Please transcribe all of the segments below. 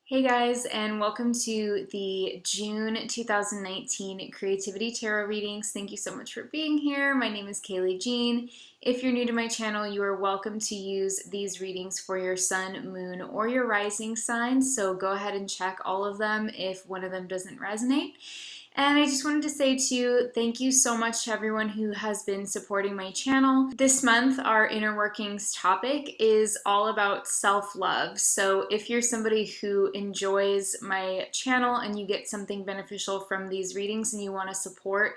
Hey guys, and welcome to the June 2019 Creativity Tarot readings. Thank you so much for being here. My name is Kayleigh Jean. If you're new to my channel, you are welcome to use these readings for your sun, moon, or your rising signs. So go ahead and check all of them if one of them doesn't resonate. And I just wanted to say to you, thank you so much to everyone who has been supporting my channel. This month, our Inner Workings topic is all about self-love. So if you're somebody who enjoys my channel and you get something beneficial from these readings and you want to support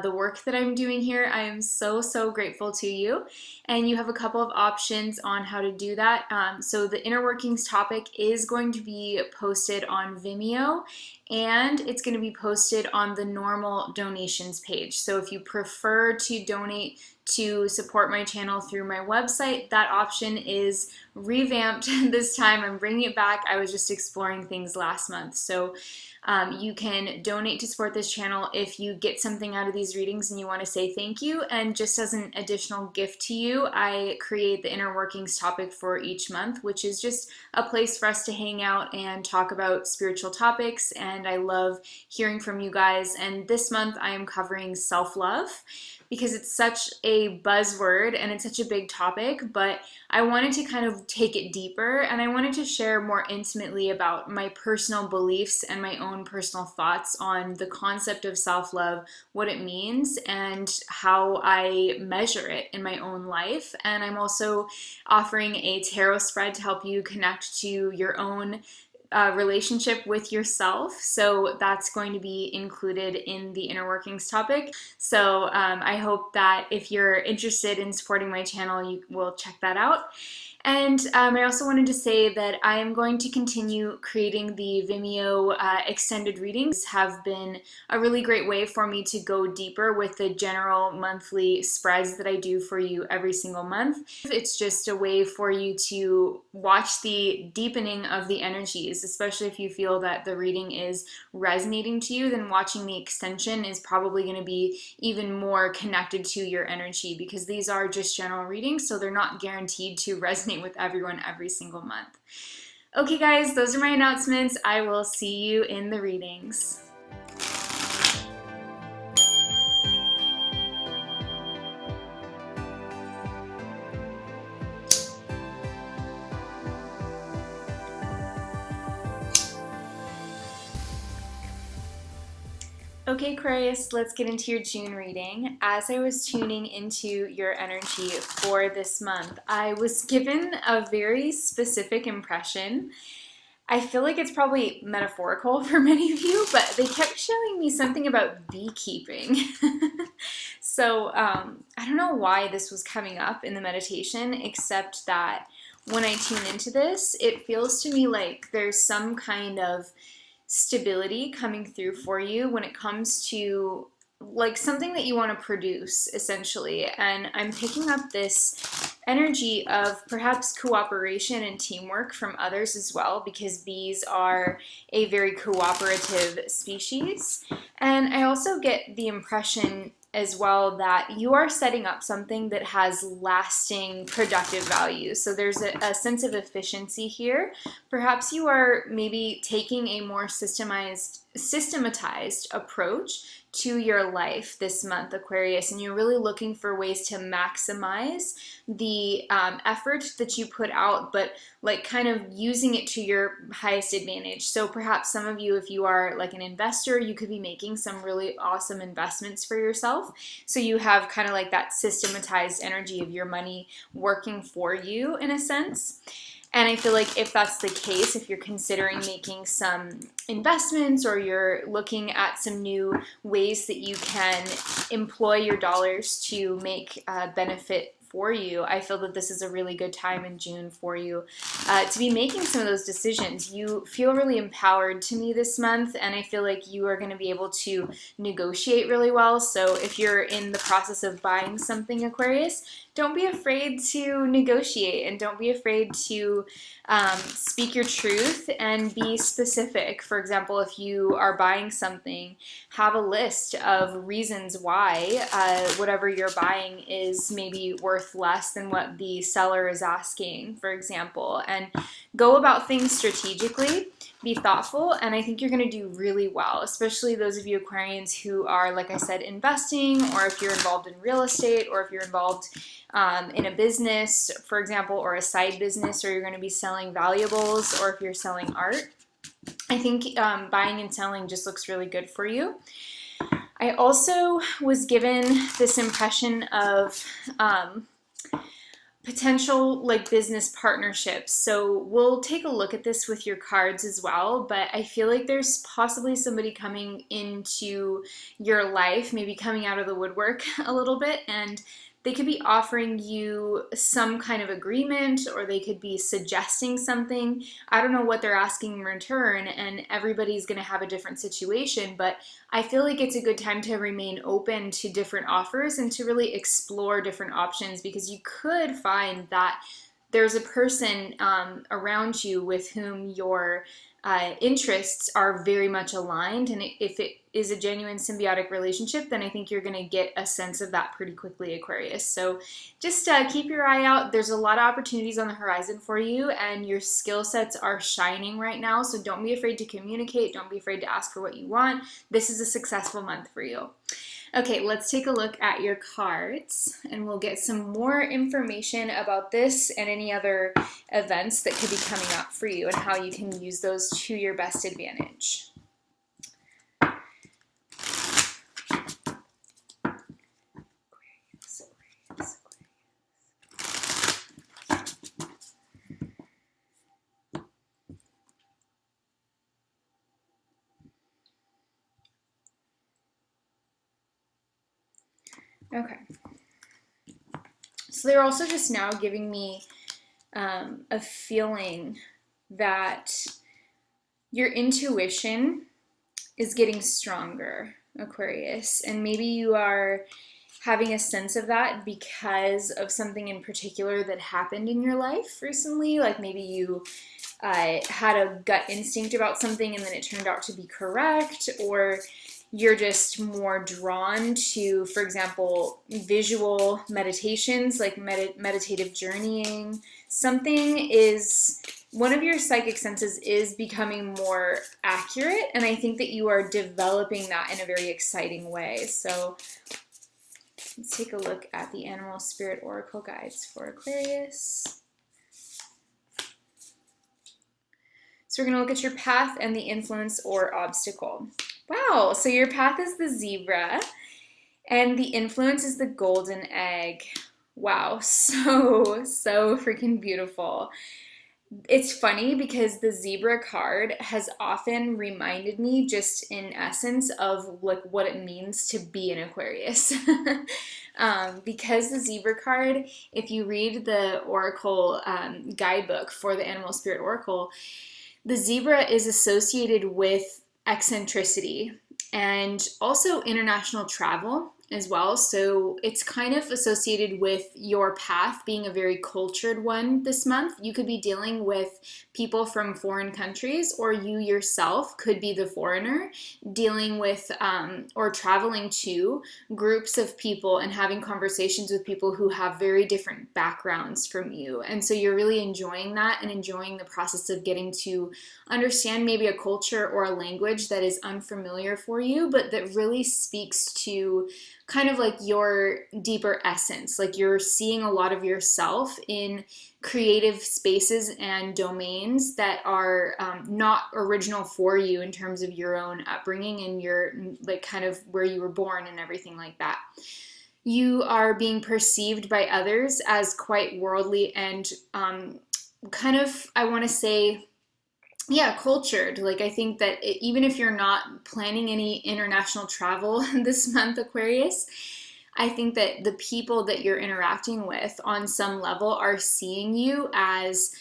the work that I'm doing here, I am so grateful to you. And you have a couple of options on how to do that. So the Inner Workings topic is going to be posted on Vimeo, and it's going to be posted on the normal donations page. So if you prefer to donate to support my channel through my website, that option is revamped this time. I'm bringing it back. I was just exploring things last month. So you can donate to support this channel if you get something out of these readings and you want to say thank you. And just as an additional gift to you, I create the Inner Workings topic for each month, which is just a place for us to hang out and talk about spiritual topics. And I love hearing from you guys. And this month I am covering self-love, because it's such a buzzword and it's such a big topic, but I wanted to kind of take it deeper, and I wanted to share more intimately about my personal beliefs and my own personal thoughts on the concept of self-love, what it means, and how I measure it in my own life. And I'm also offering a tarot spread to help you connect to your own relationship with yourself. So that's going to be included in the Inner Workings topic. So I hope that if you're interested in supporting my channel, you will check that out. And I also wanted to say that I am going to continue creating the Vimeo extended readings. Have been a really great way for me to go deeper with the general monthly spreads that I do for you every single month. It's just a way for you to watch the deepening of the energies, especially if you feel that the reading is resonating to you. Then watching the extension is probably going to be even more connected to your energy, because these are just general readings, so they're not guaranteed to resonate with everyone every single month. Okay guys, those are my announcements. I will see you in the readings. Okay, Aquarius, let's get into your June reading. As I was tuning into your energy for this month, I was given a very specific impression. I feel like it's probably metaphorical for many of you, but they kept showing me something about beekeeping. So I don't know why this was coming up in the meditation, except that when I tune into this, it feels to me like there's some kind of stability coming through for you when it comes to like something that you want to produce, essentially. And I'm picking up this energy of perhaps cooperation and teamwork from others as well, because bees are a very cooperative species. And I also get the impression as well that you are setting up something that has lasting productive value. So there's a sense of efficiency here. Perhaps you are maybe taking a more systematized approach to your life this month, Aquarius, and you're really looking for ways to maximize the effort that you put out, but like kind of using it to your highest advantage. So perhaps some of you, if you are like an investor, you could be making some really awesome investments for yourself. So you have kind of like that systematized energy of your money working for you in a sense. And I feel like if that's the case, if you're considering making some investments or you're looking at some new ways that you can employ your dollars to make benefit for you, I feel that this is a really good time in June for you to be making some of those decisions. You feel really empowered to me this month, and I feel like you are going to be able to negotiate really well. So if you're in the process of buying something, Aquarius, don't be afraid to negotiate, and don't be afraid to speak your truth and be specific. For example, if you are buying something, have a list of reasons why whatever you're buying is maybe worth less than what the seller is asking, for example, and go about things strategically. be thoughtful, and I think you're going to do really well, especially those of you Aquarians who are, like I said, investing, or if you're involved in real estate, or if you're involved in a business, for example, or a side business, or you're going to be selling valuables, or if you're selling art. I think buying and selling just looks really good for you. I also was given this impression of potential like business partnerships. So we'll take a look at this with your cards as well, but I feel like there's possibly somebody coming into your life, maybe coming out of the woodwork a little bit, and they could be offering you some kind of agreement, or they could be suggesting something. I don't know what they're asking in return, and everybody's going to have a different situation, but I feel like it's a good time to remain open to different offers and to really explore different options, because you could find that there's a person around you with whom your interests are very much aligned, and if it is a genuine symbiotic relationship, then I think you're going to get a sense of that pretty quickly, Aquarius. So just keep your eye out. There's a lot of opportunities on the horizon for you, and your skill sets are shining right now, so don't be afraid to communicate. Don't be afraid to ask for what you want. This is a successful month for you. Okay, let's take a look at your cards, and we'll get some more information about this and any other events that could be coming up for you, and how you can use those to your best advantage. Okay, so they're also just now giving me a feeling that your intuition is getting stronger, Aquarius, and maybe you are having a sense of that because of something in particular that happened in your life recently. Like maybe you had a gut instinct about something and then it turned out to be correct, or you're just more drawn to, for example, visual meditations, like meditative journeying. One of your psychic senses is becoming more accurate, and I think that you are developing that in a very exciting way. So let's take a look at the Animal Spirit Oracle guides for Aquarius. So we're going to look at your path and the influence or obstacle. Wow, so your path is the zebra and the influence is the golden egg. Wow, so freaking beautiful. It's funny because the zebra card has often reminded me, just in essence, of like what it means to be an Aquarius. Because the zebra card, if you read the Oracle guidebook for the Animal Spirit Oracle, the zebra is associated with eccentricity and also international travel as well. So it's kind of associated with your path being a very cultured one this month. You could be dealing with people from foreign countries, or you yourself could be the foreigner dealing with or traveling to groups of people and having conversations with people who have very different backgrounds from you. And so you're really enjoying that and enjoying the process of getting to understand maybe a culture or a language that is unfamiliar for you, but that really speaks to kind of like your deeper essence. Like you're seeing a lot of yourself in creative spaces and domains that are not original for you in terms of your own upbringing and your like kind of where you were born and everything like that. You are being perceived by others as quite worldly and kind of, I want to say, yeah, cultured. Like I think that even if you're not planning any international travel this month, Aquarius, I think that the people that you're interacting with on some level are seeing you as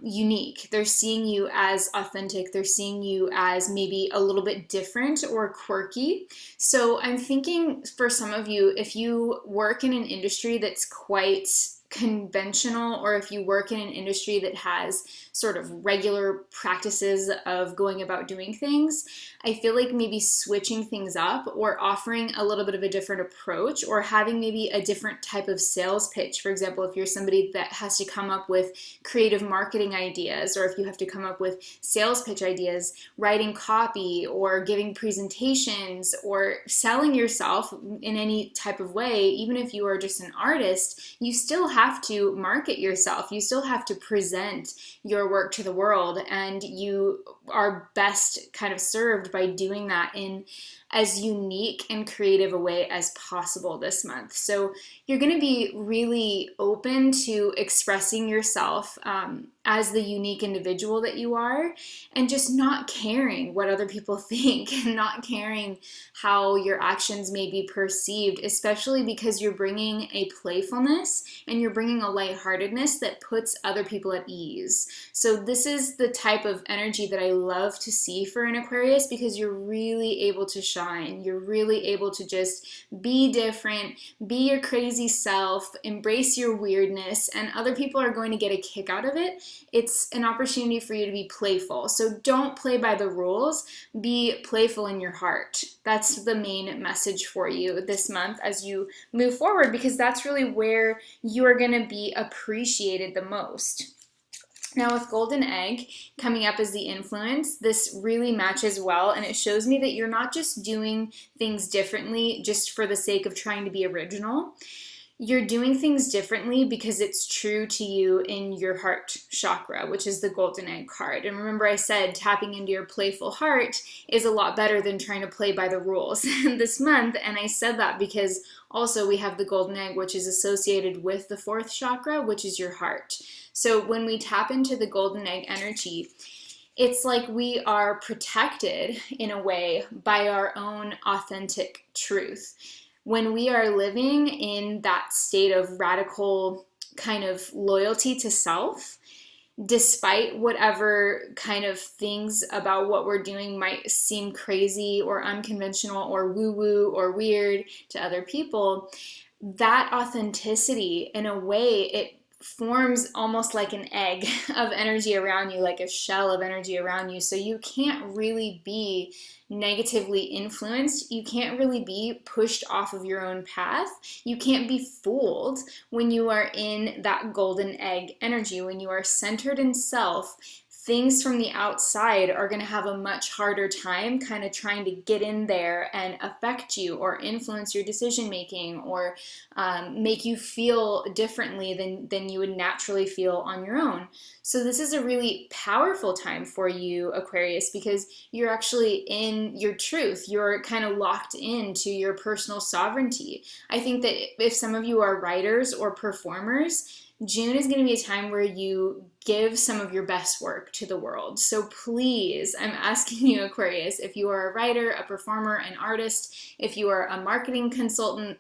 unique. They're seeing you as authentic. They're seeing you as maybe a little bit different or quirky. So I'm thinking for some of you, if you work in an industry that's quite conventional, or if you work in an industry that has sort of regular practices of going about doing things. I feel like maybe switching things up or offering a little bit of a different approach, or having maybe a different type of sales pitch. For example, if you're somebody that has to come up with creative marketing ideas, or if you have to come up with sales pitch ideas, writing copy or giving presentations or selling yourself in any type of way, even if you are just an artist, you still have to market yourself. You still have to present your work to the world, and you are best kind of served by doing that in as unique and creative a way as possible this month. So you're going to be really open to expressing yourself as the unique individual that you are, and just not caring what other people think, and not caring how your actions may be perceived, especially because you're bringing a playfulness and you're bringing a lightheartedness that puts other people at ease. So this is the type of energy that I love to see for an Aquarius, because you're really able to shine. You're really able to just be different, be your crazy self, embrace your weirdness, and other people are going to get a kick out of it. It's an opportunity for you to be playful. So don't play by the rules, be playful in your heart. That's the main message for you this month as you move forward, because that's really where you are going to be appreciated the most. Now with Golden Egg coming up as the influence, this really matches well, and it shows me that you're not just doing things differently just for the sake of trying to be original. You're doing things differently because it's true to you in your heart chakra, which is the Golden Egg card. And remember, I said tapping into your playful heart is a lot better than trying to play by the rules this month. And I said that because also we have the Golden Egg, which is associated with the 4th chakra, which is your heart. So when we tap into the Golden Egg energy, it's like we are protected in a way by our own authentic truth. When we are living in that state of radical kind of loyalty to self, despite whatever kind of things about what we're doing might seem crazy or unconventional or woo-woo or weird to other people, that authenticity, in a way, it forms almost like an egg of energy around you, like a shell of energy around you. So you can't really be negatively influenced. You can't really be pushed off of your own path. You can't be fooled when you are in that golden egg energy. When you are centered in self, things from the outside are going to have a much harder time kind of trying to get in there and affect you or influence your decision making, or make you feel differently than you would naturally feel on your own. So this is a really powerful time for you, Aquarius, because you're actually in your truth. You're kind of locked into your personal sovereignty. I think that if some of you are writers or performers, June is going to be a time where you give some of your best work to the world. So please, I'm asking you, Aquarius, if you are a writer, a performer, an artist, if you are a marketing consultant,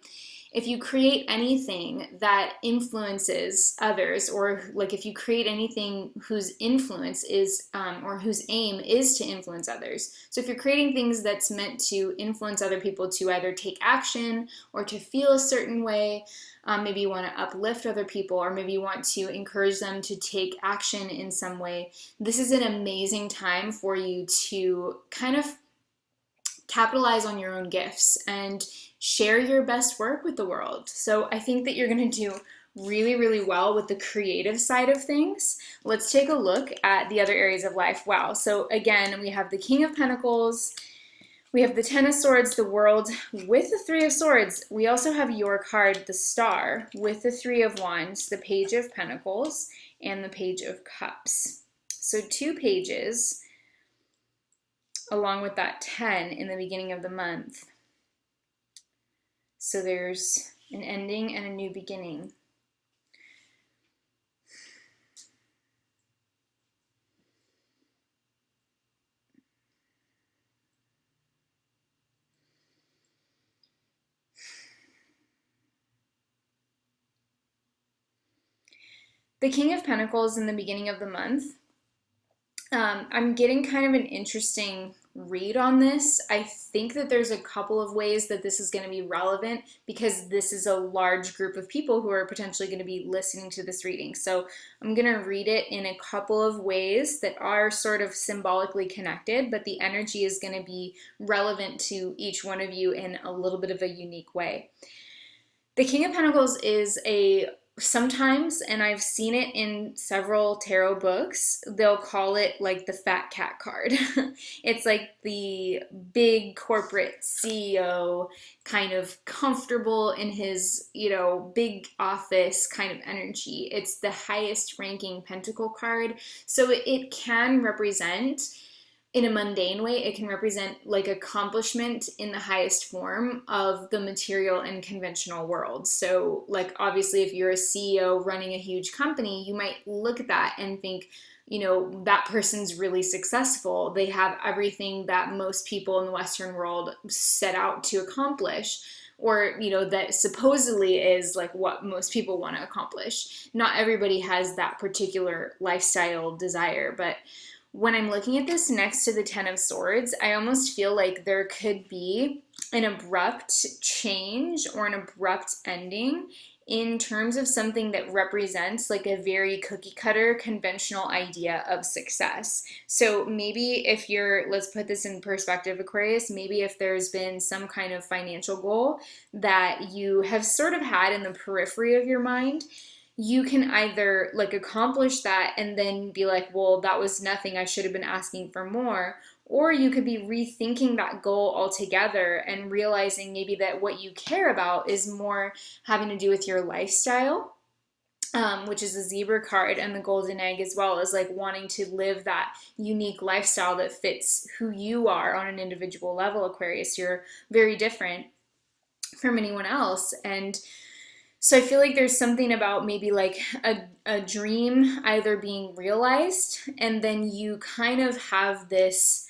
if you create anything that influences others, or like if you create anything whose influence is, or whose aim is to influence others. So if you're creating things that's meant to influence other people to either take action or to feel a certain way, maybe you want to uplift other people, or maybe you want to encourage them to take action in some way, this is an amazing time for you to kind of capitalize on your own gifts and share your best work with the world. So I think that you're going to do really, really well with the creative side of things. Let's take a look at the other areas of life. Wow. So again, we have the King of Pentacles, we have the Ten of Swords, the World with the Three of Swords. We also have your card, the Star, with the Three of Wands, the Page of Pentacles, and the Page of Cups. So 2 pages along with that 10 in the beginning of the month. So there's an ending and a new beginning. The King of Pentacles in the beginning of the month, I'm getting kind of an interesting read on this. I think that there's a couple of ways that this is going to be relevant because this is a large group of people who are potentially going to be listening to this reading. So I'm going to read it in a couple of ways that are sort of symbolically connected, but the energy is going to be relevant to each one of you in a little bit of a unique way. The King of Pentacles is sometimes, and I've seen it in several tarot books, they'll call it like the fat cat card. It's like the big corporate CEO, kind of comfortable in his, big office kind of energy. It's the highest ranking pentacle card. So it can represent, in a mundane way, it can represent like accomplishment in the highest form of the material and conventional world. So like obviously if you're a CEO running a huge company, you might look at that and think, that person's really successful. They have everything that most people in the Western world set out to accomplish, or that supposedly is like what most people want to accomplish. Not everybody has that particular lifestyle desire, but when I'm looking at this next to the Ten of Swords, I almost feel like there could be an abrupt change or an abrupt ending in terms of something that represents like a very cookie cutter conventional idea of success. So maybe if let's put this in perspective, Aquarius, maybe if there's been some kind of financial goal that you have sort of had in the periphery of your mind, you can either like accomplish that and then be like, well, that was nothing, I should have been asking for more. Or you could be rethinking that goal altogether and realizing maybe that what you care about is more having to do with your lifestyle, which is the zebra card, and the golden egg as well, as like wanting to live that unique lifestyle that fits who you are on an individual level, Aquarius. You're very different from anyone else. And so I feel like there's something about maybe like a dream either being realized, and then you kind of have this,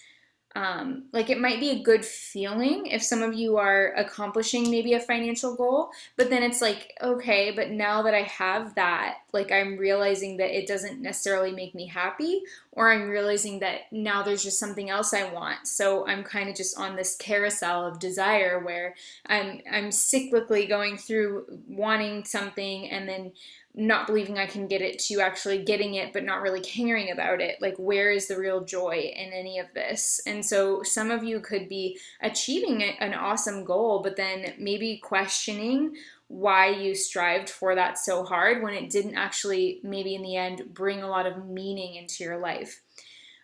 like it might be a good feeling if some of you are accomplishing maybe a financial goal, but then it's like, okay, but now that I have that, like I'm realizing that it doesn't necessarily make me happy, or I'm realizing that now there's just something else I want. So I'm kind of just on this carousel of desire where I'm cyclically going through wanting something and then not believing I can get it, to actually getting it but not really caring about it. Like, where is the real joy in any of this? And so some of you could be achieving an awesome goal, but then maybe questioning why you strived for that so hard when it didn't actually maybe in the end bring a lot of meaning into your life.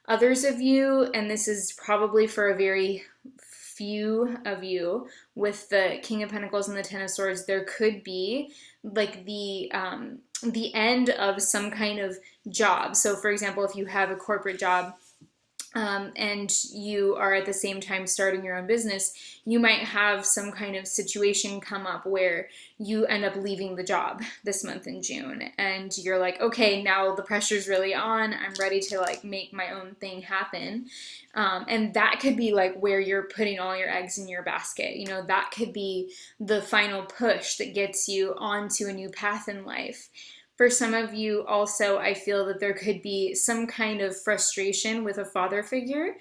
Others of you, and this is probably for a very few of you, with the King of Pentacles and the Ten of Swords, there could be like the end of some kind of job. So for example, if you have a corporate job, and you are at the same time starting your own business, you might have some kind of situation come up where you end up leaving the job this month in June, and you're like, okay, now the pressure's really on, I'm ready to like make my own thing happen. And that could be like where you're putting all your eggs in your basket. That could be the final push that gets you onto a new path in life. For some of you also, I feel that there could be some kind of frustration with a father figure.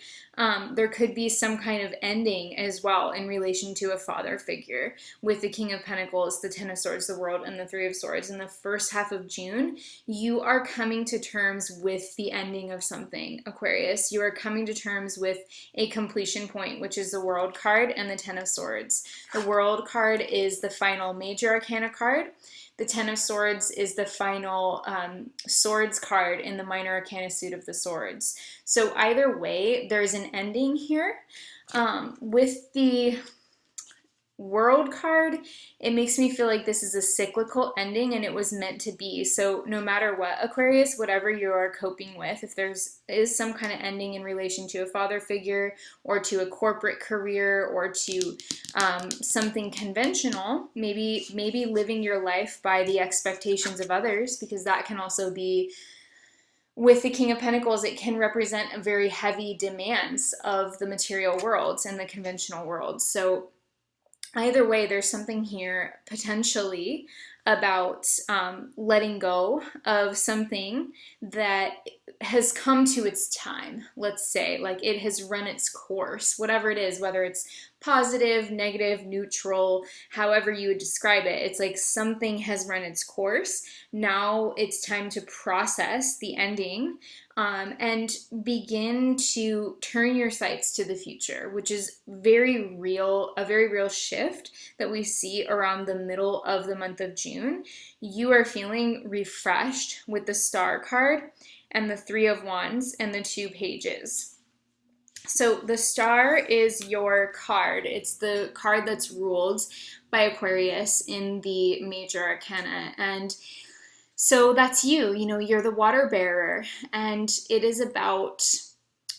There could be some kind of ending as well in relation to a father figure with the King of Pentacles, the Ten of Swords, the World, and the Three of Swords. In the first half of June, you are coming to terms with the ending of something, Aquarius. You are coming to terms with a completion point, which is the World card and the Ten of Swords. The World card is the final major arcana card. The Ten of Swords is the final swords card in the minor arcana suit of the swords. So either way, there's an ending here. With the World card, it makes me feel like this is a cyclical ending and it was meant to be. So no matter what, Aquarius, whatever you are coping with, if is some kind of ending in relation to a father figure or to a corporate career or to something conventional, maybe living your life by the expectations of others, because that can also be, with the King of Pentacles, it can represent a very heavy demands of the material worlds and the conventional world. So either way, there's something here potentially about letting go of something that has come to its time. Let's say, like, it has run its course, whatever it is, whether it's positive, negative, neutral, however you would describe it. It's like something has run its course. Now it's time to process the ending, and begin to turn your sights to the future, which is very real, a very real shift that we see around the middle of the month of June. You are feeling refreshed with the Star card and the Three of Wands and the Two Pages. So the Star is your card. It's the card that's ruled by Aquarius in the major arcana. And so that's you. You know, you're the water bearer, and it is about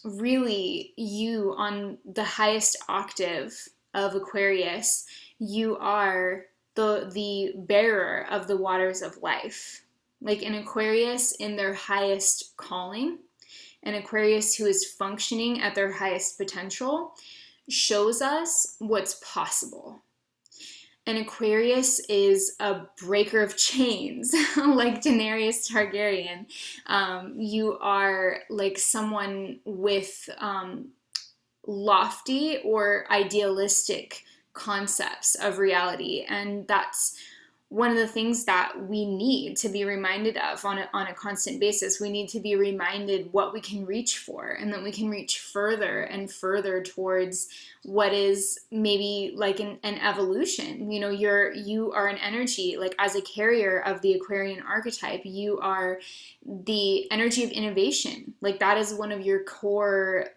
really you on the highest octave of Aquarius. You are the bearer of the waters of life. Like an Aquarius in their highest calling, an Aquarius who is functioning at their highest potential, shows us what's possible. An Aquarius is a breaker of chains, like Daenerys Targaryen. You are like someone with lofty or idealistic concepts of reality, and that's one of the things that we need to be reminded of on a constant basis. We need to be reminded what we can reach for, and that we can reach further and further towards what is maybe like an evolution. You know, you are an energy, like as a carrier of the Aquarian archetype, you are the energy of innovation. Like that is one of your core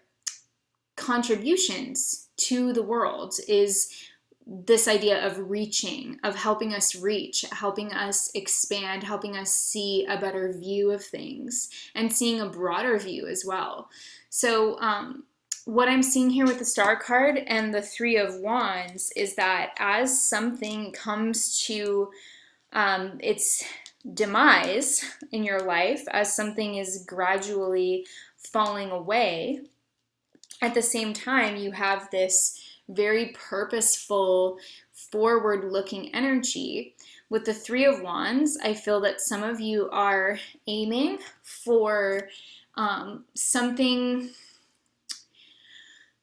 contributions to the world, is this idea of reaching, of helping us reach, helping us expand, helping us see a better view of things, and seeing a broader view as well. So what I'm seeing here with the Star card and the Three of Wands is that as something comes to its demise in your life, as something is gradually falling away, at the same time you have this very purposeful, forward-looking energy. With the Three of Wands, I feel that some of you are aiming for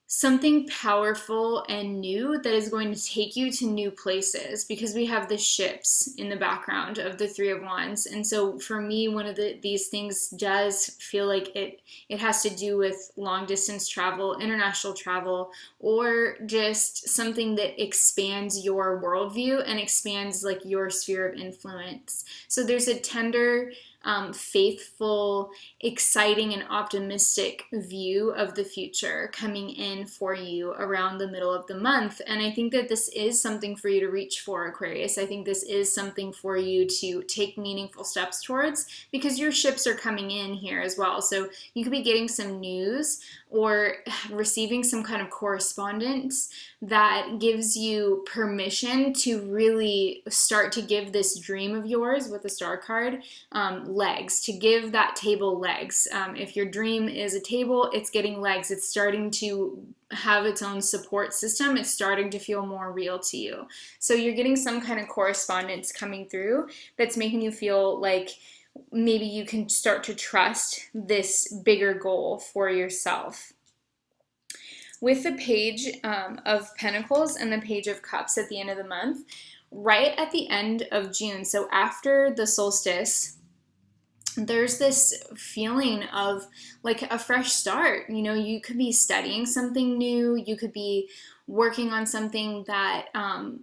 something powerful and new that is going to take you to new places, because we have the ships in the background of the Three of Wands. And so for me, one of these things does feel like it has to do with long distance travel, international travel, or just something that expands your worldview and expands like your sphere of influence. So there's a tender, faithful, exciting, and optimistic view of the future coming in for you around the middle of the month. And I think that this is something for you to reach for, Aquarius. I think this is something for you to take meaningful steps towards, because your ships are coming in here as well. So you could be getting some news or receiving some kind of correspondence that gives you permission to really start to give this dream of yours with the Star card legs, to give that table legs. If your dream is a table, it's getting legs. It's starting to have its own support system. It's starting to feel more real to you. So you're getting some kind of correspondence coming through that's making you feel like maybe you can start to trust this bigger goal for yourself. With the Page of Pentacles and the Page of Cups at the end of the month, right at the end of June, so after the solstice, there's this feeling of like a fresh start. You know, you could be studying something new, you could be working on something that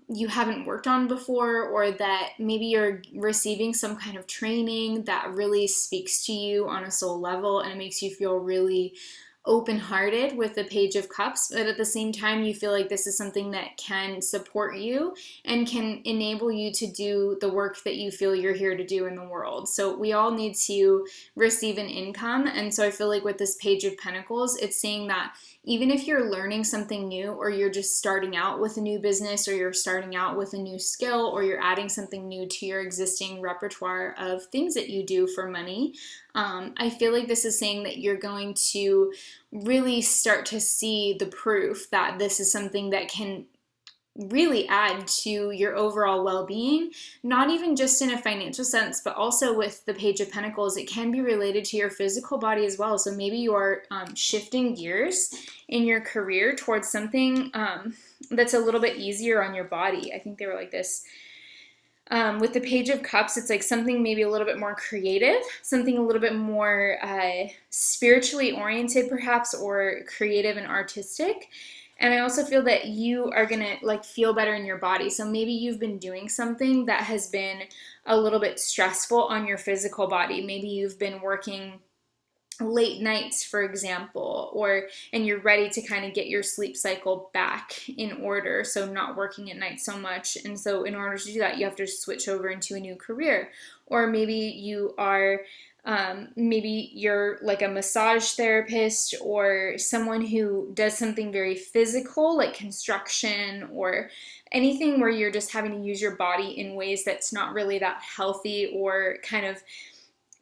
you haven't worked on before, or that maybe you're receiving some kind of training that really speaks to you on a soul level, and it makes you feel really open-hearted with the Page of Cups, but at the same time you feel like this is something that can support you and can enable you to do the work that you feel you're here to do in the world. So we all need to receive an income, and so I feel like with this Page of Pentacles, it's saying that even if you're learning something new, or you're just starting out with a new business, or you're starting out with a new skill, or you're adding something new to your existing repertoire of things that you do for money, I feel like this is saying that you're going to really start to see the proof that this is something that can really add to your overall well-being, not even just in a financial sense, but also with the Page of Pentacles. It can be related to your physical body as well. So maybe you are shifting gears in your career towards something that's a little bit easier on your body. I think they were like this. With the Page of Cups, it's like something maybe a little bit more creative, something a little bit more spiritually oriented perhaps, or creative and artistic. And I also feel that you are gonna like feel better in your body. So maybe you've been doing something that has been a little bit stressful on your physical body. Maybe you've been working late nights, for example, and you're ready to kind of get your sleep cycle back in order, so not working at night so much. And so in order to do that, you have to switch over into a new career. Or maybe you are maybe you're like a massage therapist, or someone who does something very physical like construction, or anything where you're just having to use your body in ways that's not really that healthy or kind of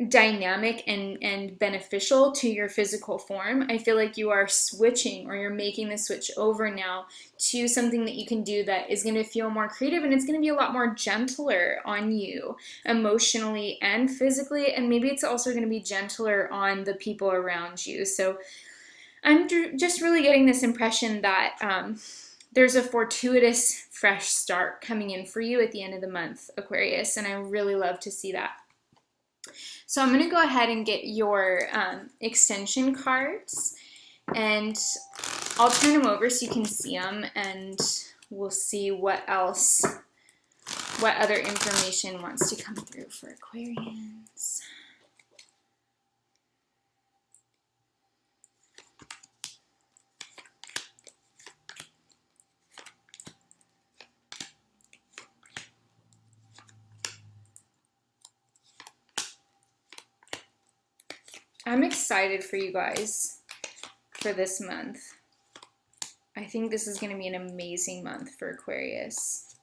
dynamic and beneficial to your physical form. I feel like you are switching, or you're making the switch over now to something that you can do that is going to feel more creative, and it's going to be a lot more gentler on you emotionally and physically, and maybe it's also going to be gentler on the people around you. So I'm just really getting this impression that there's a fortuitous fresh start coming in for you at the end of the month, Aquarius, and I really love to see that. So I'm going to go ahead and get your extension cards, and I'll turn them over so you can see them, and we'll see what other information wants to come through for Aquarians. I'm excited for you guys for this month. I think this is going to be an amazing month for Aquarius.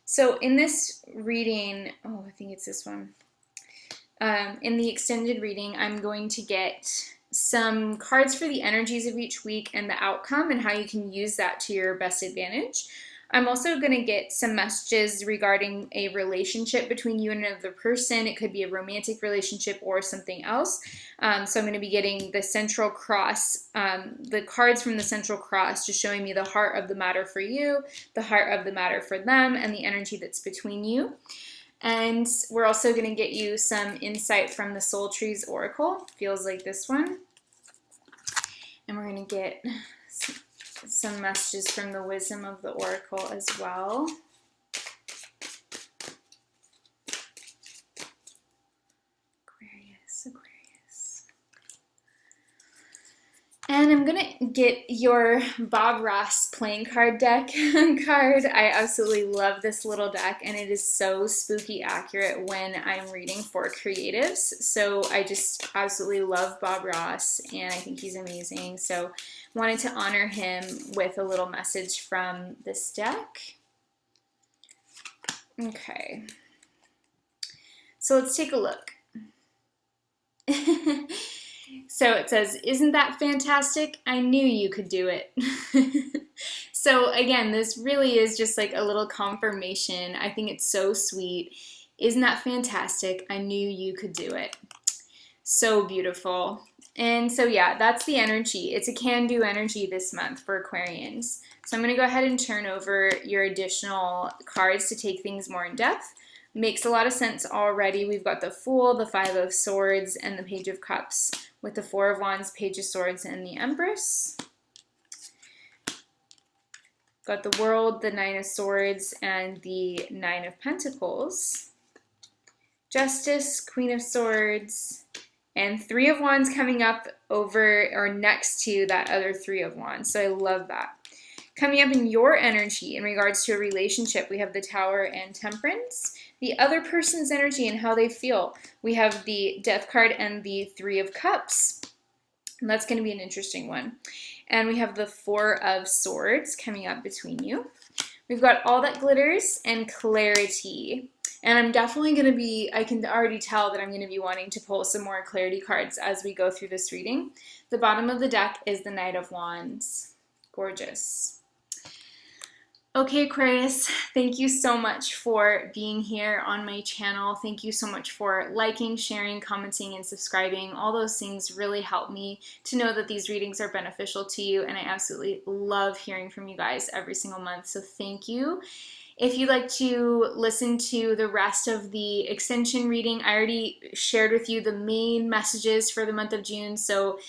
So in this reading, I think it's this one. In the extended reading, I'm going to get some cards for the energies of each week and the outcome and how you can use that to your best advantage. I'm also going to get some messages regarding a relationship between you and another person. It could be a romantic relationship or something else. So I'm going to be getting the Central Cross, the cards from the Central Cross, just showing me the heart of the matter for you, the heart of the matter for them, and the energy that's between you. And we're also going to get you some insight from the Soul Trees Oracle. Feels like this one. And we're going to get some messages from the Wisdom of the Oracle as well. Aquarius. And I'm going to get your Bob Ross playing card deck card. I absolutely love this little deck, and it is so spooky accurate when I'm reading for creatives. So I just absolutely love Bob Ross, and I think he's amazing. So wanted to honor him with a little message from this deck. Okay. So let's take a look. So it says, "Isn't that fantastic? I knew you could do it." So again, this really is just like a little confirmation. I think it's so sweet. Isn't that fantastic? I knew you could do it. So beautiful. And so yeah, that's the energy. It's a can-do energy this month for Aquarians. So I'm going to go ahead and turn over your additional cards to take things more in depth. Makes a lot of sense already. We've got the Fool, the Five of Swords, and the Page of Cups, with the Four of Wands, Page of Swords, and the Empress. Got the World, the Nine of Swords, and the Nine of Pentacles. Justice, Queen of Swords, and Three of Wands coming up over or next to that other Three of Wands. So I love that. Coming up in your energy in regards to a relationship, we have the Tower and Temperance. The other person's energy and how they feel, we have the Death card and the Three of Cups. And that's going to be an interesting one. And we have the Four of Swords coming up between you. We've got All That Glitters and Clarity. And I'm definitely going to be, I can already tell that I'm going to be wanting to pull some more clarity cards as we go through this reading. The bottom of the deck is the Knight of Wands. Gorgeous. Okay, Aquarius, thank you so much for being here on my channel. Thank you so much for liking, sharing, commenting, and subscribing. All those things really help me to know that these readings are beneficial to you, and I absolutely love hearing from you guys every single month, so thank you. If you'd like to listen to the rest of the extension reading, I already shared with you the main messages for the month of June, so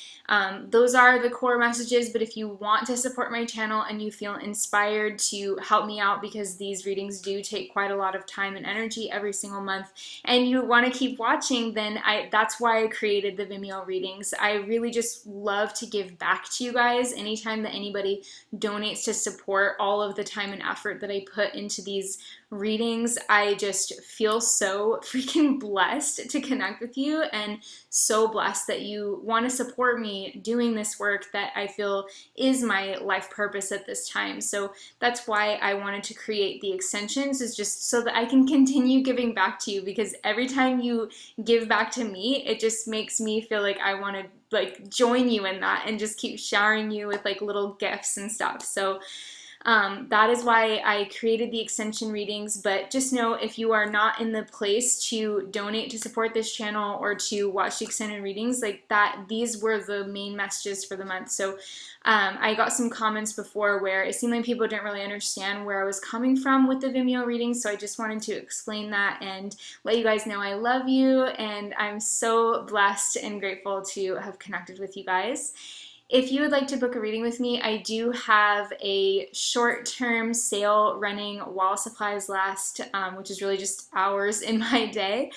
those are the core messages. But if you want to support my channel and you feel inspired to help me out, because these readings do take quite a lot of time and energy every single month, and you want to keep watching, then that's why I created the Vimeo readings. I really just love to give back to you guys. Anytime that anybody donates to support all of the time and effort that I put into these readings, I just feel so freaking blessed to connect with you, and so blessed that you want to support me doing this work that I feel is my life purpose at this time. So that's why I wanted to create the extensions, is just so that I can continue giving back to you, because every time you give back to me, it just makes me feel like I want to like join you in that and just keep showering you with like little gifts and stuff. So that is why I created the extension readings. But just know, if you are not in the place to donate to support this channel or to watch the extended readings like that, these were the main messages for the month. So I got some comments before where it seemed like people didn't really understand where I was coming from with the Vimeo readings, so I just wanted to explain that and let you guys know I love you, and I'm so blessed and grateful to have connected with you guys. If you would like to book a reading with me, I do have a short-term sale running while supplies last, which is really just hours in my day,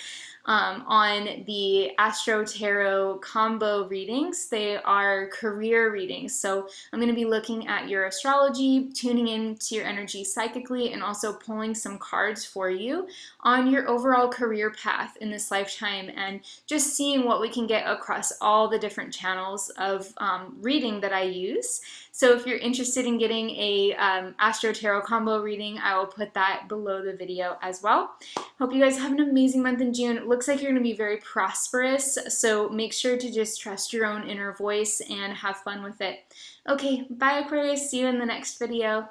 on the Astro Tarot combo readings. They are career readings. So I'm going to be looking at your astrology, tuning into your energy psychically, and also pulling some cards for you on your overall career path in this lifetime, and just seeing what we can get across all the different channels of reading that I use. So if you're interested in getting a Astro Tarot combo reading, I will put that below the video as well. Hope you guys have an amazing month in June. It looks like you're going to be very prosperous, so make sure to just trust your own inner voice and have fun with it. Okay, bye Aquarius. See you in the next video.